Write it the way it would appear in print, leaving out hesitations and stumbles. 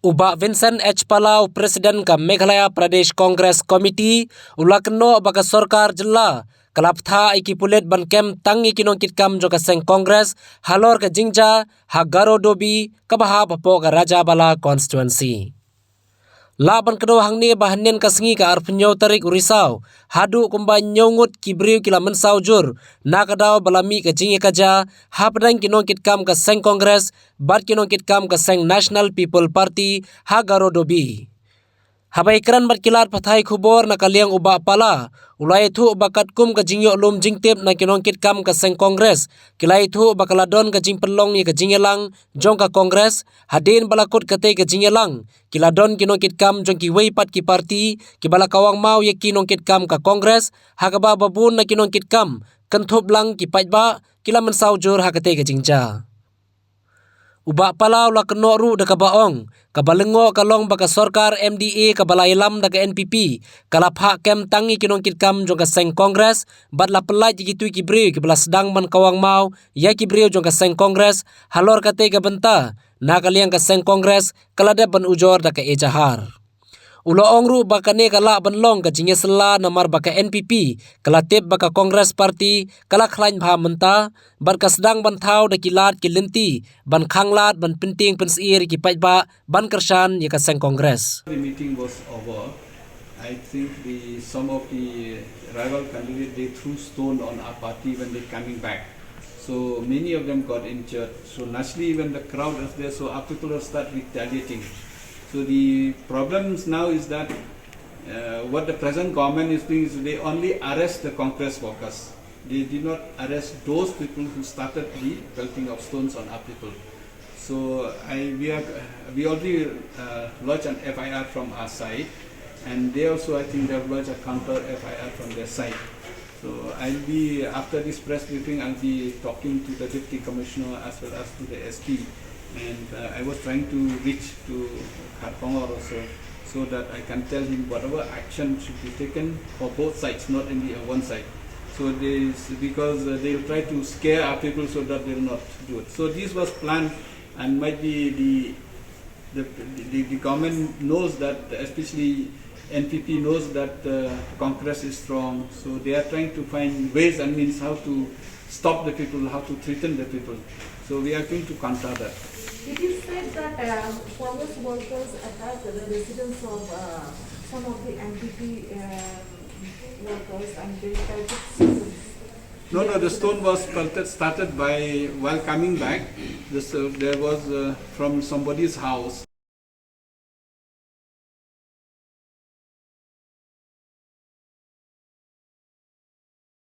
Ubak Vincent H. Palau, Presiden ke Meghalaya Pradesh Congress Committee, ulakno baka Sorkar jela, kalap tha iki Pyllait Phahkem Tang iki nongkit kam joka seng Congress, halor ke jingja, hagaro dobi, kabaha papo ke Raja Bala constituency. Laban kedua hang ni bahanin kasengi ka arpenyo tarik urisau, hadu kumba nyongut ki Briew kila mensau jur, nakadau balami ke jingi kaja, hapdang kinongkit kam ke seng Congress, bat kinongkit kam ke seng National People Party, hagaro dobi. Habai keran bat kilat pathai khubor na kaliang uba pala, ulai thu bakat kum ke jingyo lum jingtip na kinongkit kam ke seng Congress, kilai thu bakaladon ke jing pelong ni ke jingelang, Jong ka Congress, hadin balakut kate ke jingelang, kiladon kinongkit kam Jong Kiwei pat ki parti, kibala kawang mau ye kinongkit kam ka Congress, hakaba babun na kinongkit kam, kentup lang ki Katba, kila mensau jur hakate ke jingja. Ubak palau la keno ru da kabaong, kabalengo kalong baka Sorkar MDA kabalailam da ka NPP, kala Phahkem tangi kinongkit kam jong ka seng Congress, bat la Pyllait gitu ki Briew ki bala sedang man kawang mau, ya ki Briew jong ka seng Congress, halor kate ka benta, na kaliang ka seng Congress, kalada ban ujor da ka ejahar. Ulo ongru baka ne kala banlong ka jinge sela namar baka NPP, kala tip baka Congress Party, kala khlain bha menta, ban ka sedang ban thau da kilat ki linti, ban khanglat ban penting pensir ki Katba, ban kersan ye ka seng Congress. The meeting was over. I think some of the rival candidates they threw stone on our party when they coming back. So many of them got injured. So naturally when the crowd is there, so our people will start retaliating. So the problems now is that what the present government is doing is they only arrest the Congress workers. They did not arrest those people who started the pelting of stones on our people. So we already lodged an FIR from our side, and they also I think they have lodged a counter FIR from their side. So I'll be after this press briefing I'll be talking to the Deputy Commissioner as well as to the SP. And I was trying to reach to Katba also, so that I can tell him whatever action should be taken for both sides, not only on one side. So because they will try to scare our people so that they will not do it. So this was planned, and might be the government knows that, especially NPP knows that Congress is strong. So they are trying to find ways and means how to stop the people, how to threaten the people. So we are going to counter that. It is said that Congress workers attacked the residence of some of the NPP workers and they tried to seize. No, the stone was started by while coming back. There was from somebody's house.